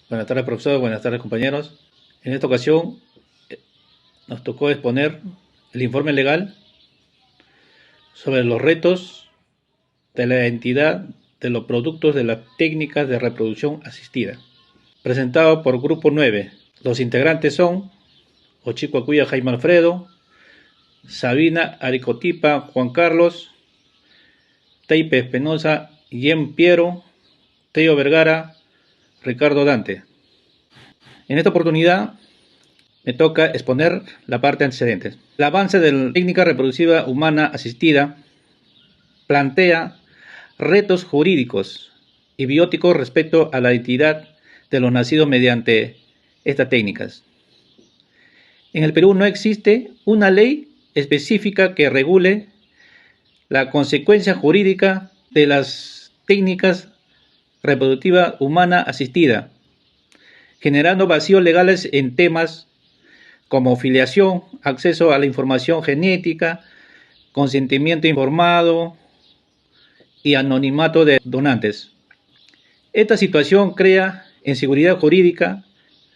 Buenas tardes, profesor. Buenas tardes, compañeros. En esta ocasión nos tocó exponer el informe legal sobre los retos de la identidad de los productos de las técnicas de reproducción asistida, presentado por Grupo 9. Los integrantes son Ochico Acuya Jaime Alfredo, Sabina Aricotipa Juan Carlos, Teipe Espinosa Yen Piero, Teo Vergara, Ricardo Dante. En esta oportunidad me toca exponer la parte antecedente. El avance de la técnica reproductiva humana asistida plantea retos jurídicos y bióticos respecto a la identidad de los nacidos mediante estas técnicas. En el Perú no existe una ley específica que regule la consecuencia jurídica de las técnicas reproductiva humana asistida, generando vacíos legales en temas como filiación, acceso a la información genética, consentimiento informado y anonimato de donantes. Esta situación crea inseguridad jurídica,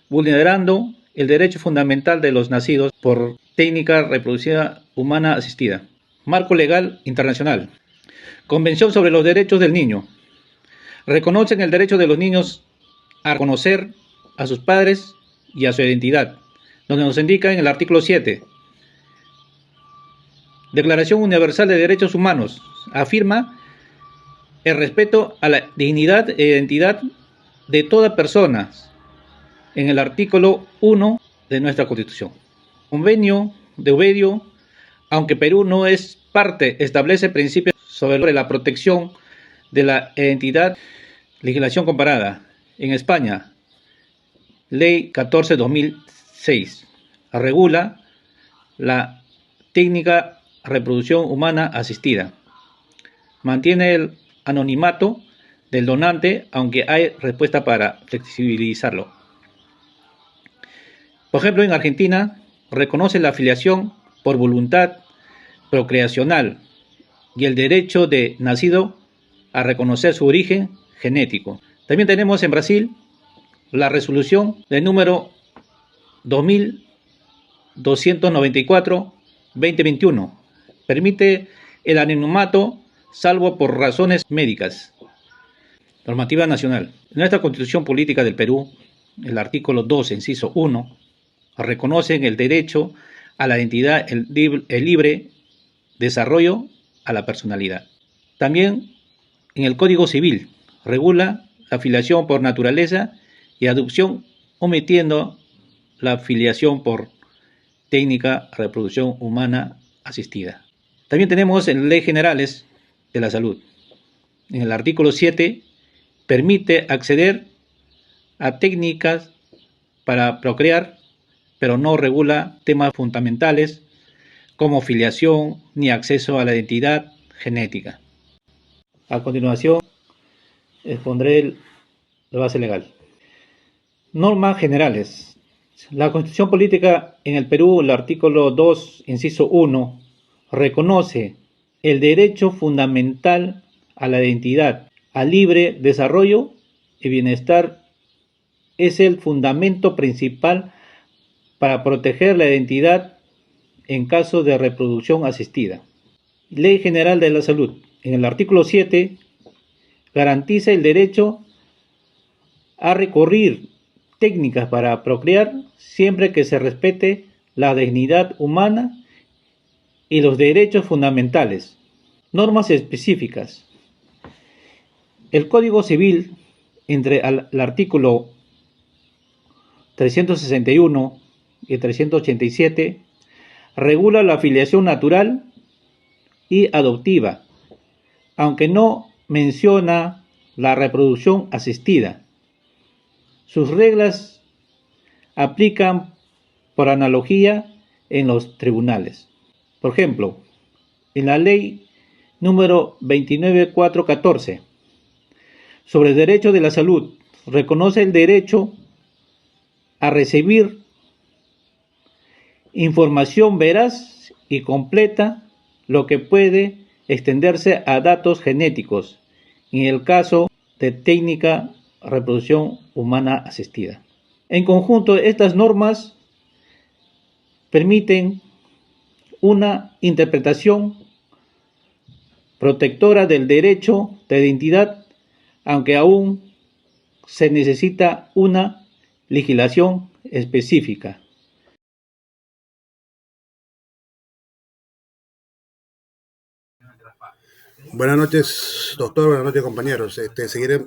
vulnerando el derecho fundamental de los nacidos por técnica reproductiva humana asistida. Marco legal internacional. Convención sobre los derechos del niño. Reconocen el derecho de los niños a conocer a sus padres y a su identidad, donde nos indica en el artículo 7. Declaración Universal de Derechos Humanos afirma el respeto a la dignidad e identidad de toda persona en el artículo 1 de nuestra Constitución. Convenio de Ovidio, aunque Perú no es parte, establece principios sobre la protección de la identidad. Legislación comparada. En España, Ley 14/2006 regula la técnica reproducción humana asistida. Mantiene el anonimato del donante, aunque hay respuesta para flexibilizarlo. Por ejemplo, en Argentina, reconoce la filiación por voluntad procreacional y el derecho de nacido a reconocer su origen genético. También tenemos en Brasil la resolución del número 2294/2021. Permite el anonimato salvo por razones médicas. Normativa nacional. En nuestra Constitución Política del Perú, el artículo 2, inciso 1, reconocen el derecho a la identidad, el libre desarrollo a la personalidad. También en el Código Civil regula la filiación por naturaleza y adopción, omitiendo la filiación por técnica reproducción humana asistida. También tenemos en Leyes Generales de la Salud. En el artículo 7 permite acceder a técnicas para procrear, pero no regula temas fundamentales como filiación ni acceso a la identidad genética. A continuación, expondré la base legal. Normas generales. La Constitución Política en el Perú, el artículo 2, inciso 1, reconoce el derecho fundamental a la identidad, al libre desarrollo y bienestar. Es el fundamento principal para proteger la identidad en caso de reproducción asistida. Ley General de la Salud. En el artículo 7, garantiza el derecho a recurrir técnicas para procrear siempre que se respete la dignidad humana y los derechos fundamentales. Normas específicas. El Código Civil, entre el artículo 361 y 387, regula la filiación natural y adoptiva, aunque no menciona la reproducción asistida. Sus reglas aplican por analogía en los tribunales. Por ejemplo, en la ley número 29414 sobre el derecho de la salud, reconoce el derecho a recibir información veraz y completa, lo que puede extenderse a datos genéticos, en el caso de técnica reproducción humana asistida. En conjunto, estas normas permiten una interpretación protectora del derecho de identidad, aunque aún se necesita una legislación específica. Buenas noches, doctor. Buenas noches, compañeros.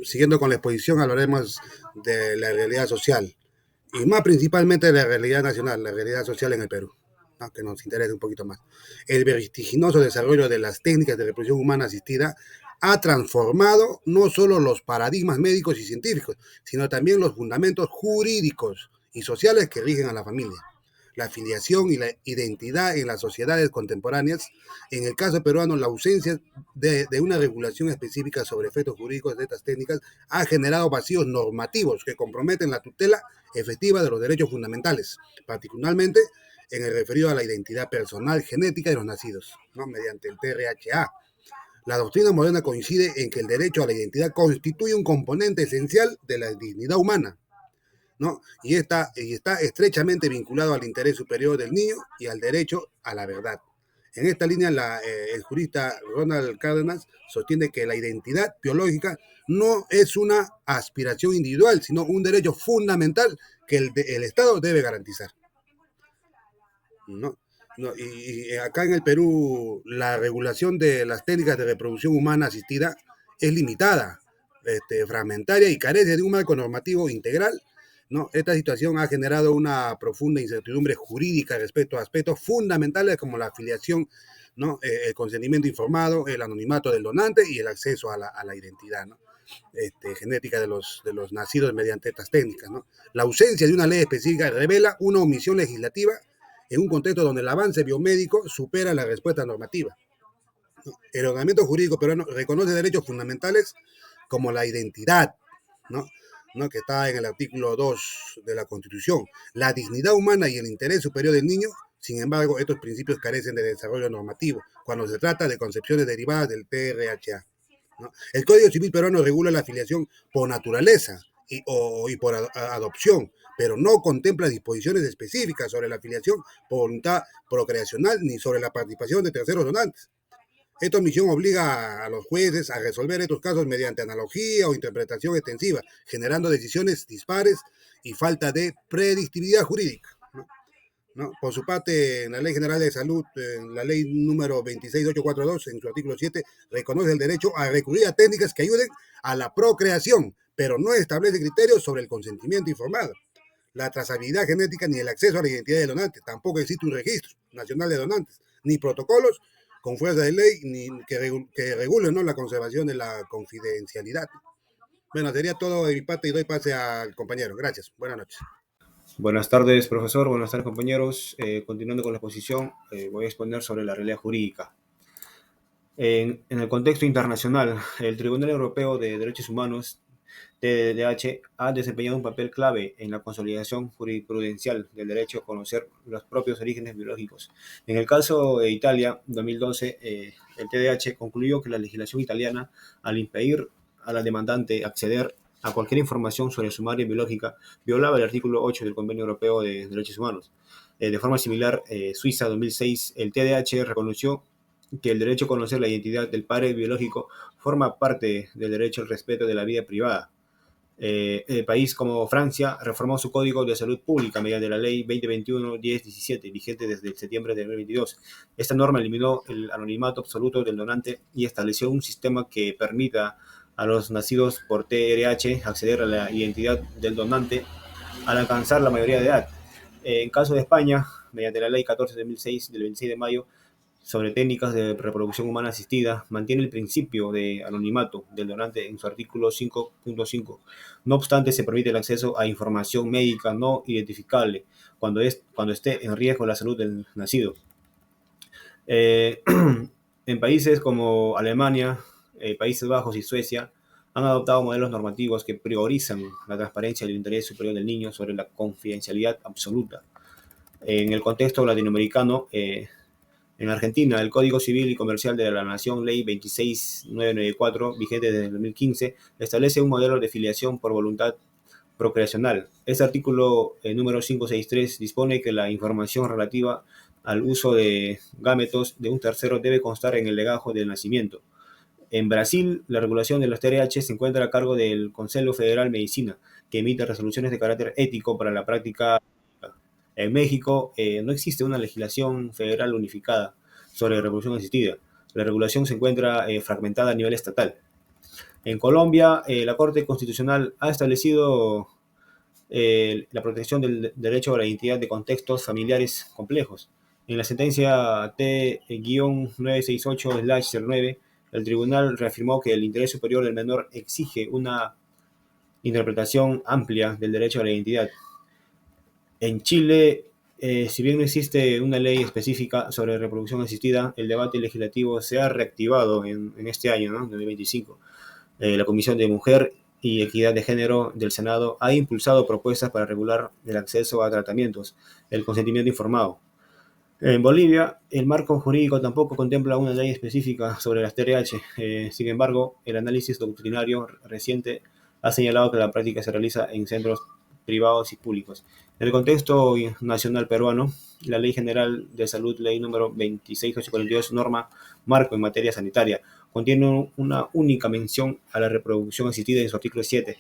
Siguiendo con la exposición, hablaremos de la realidad social y más principalmente de la realidad nacional, la realidad social en el Perú, ¿no? Que nos interesa un poquito más. El vertiginoso desarrollo de las técnicas de reproducción humana asistida ha transformado no solo los paradigmas médicos y científicos, sino también los fundamentos jurídicos y sociales que rigen a la familia, la afiliación y la identidad en las sociedades contemporáneas. En el caso peruano, la ausencia de una regulación específica sobre efectos jurídicos de estas técnicas ha generado vacíos normativos que comprometen la tutela efectiva de los derechos fundamentales, particularmente en el referido a la identidad personal genética de los nacidos, ¿no? Mediante el TRHA. La doctrina moderna coincide en que el derecho a la identidad constituye un componente esencial de la dignidad humana, ¿no? Y está estrechamente vinculado al interés superior del niño y al derecho a la verdad. En esta línea, el jurista Ronald Cárdenas sostiene que la identidad biológica no es una aspiración individual, sino un derecho fundamental que el Estado debe garantizar, ¿no? No, y acá en el Perú la regulación de las técnicas de reproducción humana asistida es limitada, fragmentaria y carece de un marco normativo integral, ¿no? Esta situación ha generado una profunda incertidumbre jurídica respecto a aspectos fundamentales como la afiliación, ¿no? El consentimiento informado, el anonimato del donante y el acceso a la identidad, ¿no? Genética de los nacidos mediante estas técnicas, ¿no? La ausencia de una ley específica revela una omisión legislativa en un contexto donde el avance biomédico supera la respuesta normativa. El ordenamiento jurídico peruano reconoce derechos fundamentales como la identidad, ¿no? ¿No? Que está en el artículo 2 de la Constitución, la dignidad humana y el interés superior del niño. Sin embargo, estos principios carecen de desarrollo normativo cuando se trata de concepciones derivadas del TRHA, ¿no? El Código Civil peruano regula la afiliación por naturaleza y por adopción, pero no contempla disposiciones específicas sobre la afiliación por voluntad procreacional ni sobre la participación de terceros donantes. Esta omisión obliga a los jueces a resolver estos casos mediante analogía o interpretación extensiva, generando decisiones dispares y falta de predictibilidad jurídica, ¿no? ¿No? Por su parte, en la Ley General de Salud, en la ley número 26842, en su artículo 7, reconoce el derecho a recurrir a técnicas que ayuden a la procreación, pero no establece criterios sobre el consentimiento informado, la trazabilidad genética ni el acceso a la identidad del donante. Tampoco existe un registro nacional de donantes, ni protocolos con fuerza de ley ni que regulen, ¿no?, la conservación de la confidencialidad. Bueno, sería todo de mi parte y doy pase al compañero. Gracias. Buenas noches. Buenas tardes, profesor. Buenas tardes, compañeros. Continuando con la exposición, voy a exponer sobre la realidad jurídica. En el contexto internacional, el Tribunal Europeo de Derechos Humanos, TDH, ha desempeñado un papel clave en la consolidación jurisprudencial del derecho a conocer los propios orígenes biológicos. En el caso de Italia, 2012, el TDH concluyó que la legislación italiana, al impedir a la demandante acceder a cualquier información sobre su madre biológica, violaba el artículo 8 del Convenio Europeo de Derechos Humanos. De forma similar, Suiza, 2006, el TDH reconoció que el derecho a conocer la identidad del padre biológico forma parte del derecho al respeto de la vida privada. El país como Francia reformó su Código de Salud Pública mediante la Ley 2021-1017, vigente desde septiembre de 2022. Esta norma eliminó el anonimato absoluto del donante y estableció un sistema que permita a los nacidos por TRH acceder a la identidad del donante al alcanzar la mayoría de edad. En caso de España, mediante la Ley 14/2006 del 26 de mayo, sobre técnicas de reproducción humana asistida, mantiene el principio de anonimato del donante en su artículo 5.5. No obstante, se permite el acceso a información médica no identificable cuando esté en riesgo la salud del nacido. En países como Alemania, Países Bajos y Suecia, han adoptado modelos normativos que priorizan la transparencia y el interés superior del niño sobre la confidencialidad absoluta. En el contexto latinoamericano, En Argentina, el Código Civil y Comercial de la Nación, Ley 26994, vigente desde el 2015, establece un modelo de filiación por voluntad procreacional. Este artículo número 563 dispone que la información relativa al uso de gametos de un tercero debe constar en el legajo del nacimiento. En Brasil, la regulación de los TRH se encuentra a cargo del Consejo Federal de Medicina, que emite resoluciones de carácter ético para la práctica. En México no existe una legislación federal unificada sobre reproducción asistida. La regulación se encuentra fragmentada a nivel estatal. En Colombia, la Corte Constitucional ha establecido la protección del derecho a la identidad de contextos familiares complejos. En la sentencia T-968/09, el tribunal reafirmó que el interés superior del menor exige una interpretación amplia del derecho a la identidad. En Chile, si bien no existe una ley específica sobre reproducción asistida, el debate legislativo se ha reactivado en este año, ¿no? 2025. La Comisión de Mujer y Equidad de Género del Senado ha impulsado propuestas para regular el acceso a tratamientos, el consentimiento informado. En Bolivia, el marco jurídico tampoco contempla una ley específica sobre las TRH. Sin embargo, el análisis doctrinario reciente ha señalado que la práctica se realiza en centros privados y públicos. En el contexto nacional peruano, la Ley General de Salud, Ley número 26842, norma marco en materia sanitaria, contiene una única mención a la reproducción asistida en su artículo 7,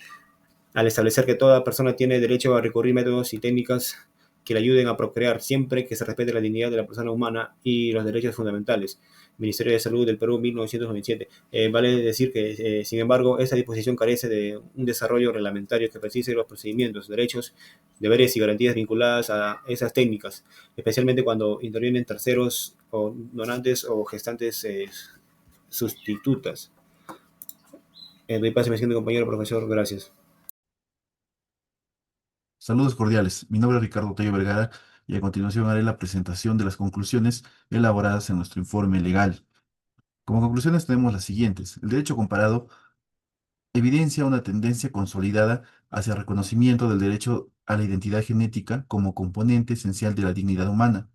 al establecer que toda persona tiene derecho a recurrir métodos y técnicas que le ayuden a procrear, siempre que se respete la dignidad de la persona humana y los derechos fundamentales. Ministerio de Salud del Perú, 1997. Vale decir que, sin embargo, esta disposición carece de un desarrollo reglamentario que precise los procedimientos, derechos, deberes y garantías vinculadas a esas técnicas, especialmente cuando intervienen terceros o donantes o gestantes sustitutas. Doy paso a mi siguiente compañero, profesor. Gracias. Saludos cordiales, mi nombre es Ricardo Tello Vergara y a continuación haré la presentación de las conclusiones elaboradas en nuestro informe legal. Como conclusiones tenemos las siguientes. El derecho comparado evidencia una tendencia consolidada hacia el reconocimiento del derecho a la identidad genética como componente esencial de la dignidad humana.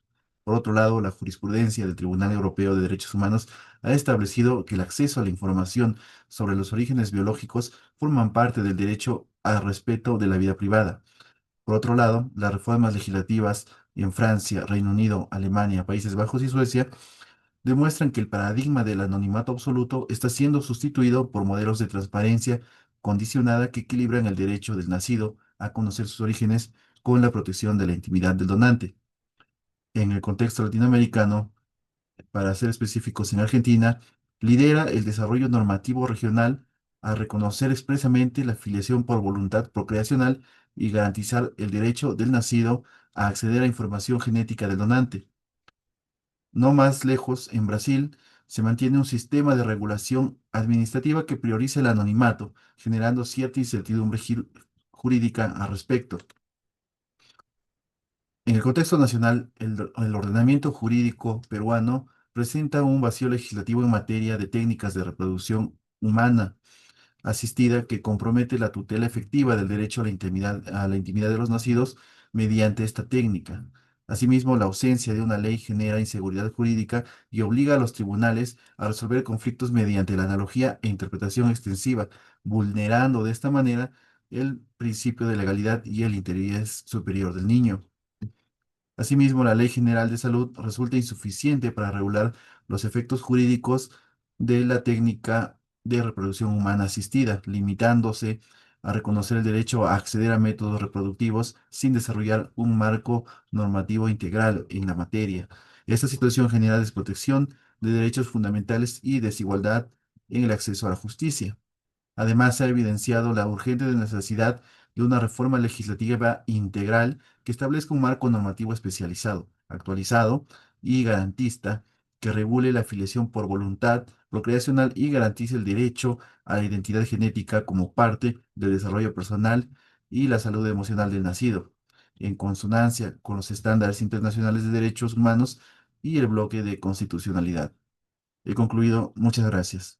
Por otro lado, la jurisprudencia del Tribunal Europeo de Derechos Humanos ha establecido que el acceso a la información sobre los orígenes biológicos forman parte del derecho al respeto de la vida privada. Por otro lado, las reformas legislativas en Francia, Reino Unido, Alemania, Países Bajos y Suecia demuestran que el paradigma del anonimato absoluto está siendo sustituido por modelos de transparencia condicionada que equilibran el derecho del nacido a conocer sus orígenes con la protección de la intimidad del donante. En el contexto latinoamericano, para ser específicos en Argentina, lidera el desarrollo normativo regional a reconocer expresamente la filiación por voluntad procreacional y garantizar el derecho del nacido a acceder a información genética del donante. No más lejos, en Brasil, se mantiene un sistema de regulación administrativa que prioriza el anonimato, generando cierta incertidumbre jurídica al respecto. En el contexto nacional, el ordenamiento jurídico peruano presenta un vacío legislativo en materia de técnicas de reproducción humana asistida que compromete la tutela efectiva del derecho a la intimidad de los nacidos mediante esta técnica. Asimismo, la ausencia de una ley genera inseguridad jurídica y obliga a los tribunales a resolver conflictos mediante la analogía e interpretación extensiva, vulnerando de esta manera el principio de legalidad y el interés superior del niño. Asimismo, la Ley General de Salud resulta insuficiente para regular los efectos jurídicos de la técnica de reproducción humana asistida, limitándose a reconocer el derecho a acceder a métodos reproductivos sin desarrollar un marco normativo integral en la materia. Esta situación genera desprotección de derechos fundamentales y desigualdad en el acceso a la justicia. Además, se ha evidenciado la urgente necesidad de una reforma legislativa integral que establezca un marco normativo especializado, actualizado y garantista que regule la afiliación por voluntad procreacional y garantice el derecho a la identidad genética como parte del desarrollo personal y la salud emocional del nacido, en consonancia con los estándares internacionales de derechos humanos y el bloque de constitucionalidad. He concluido. Muchas gracias.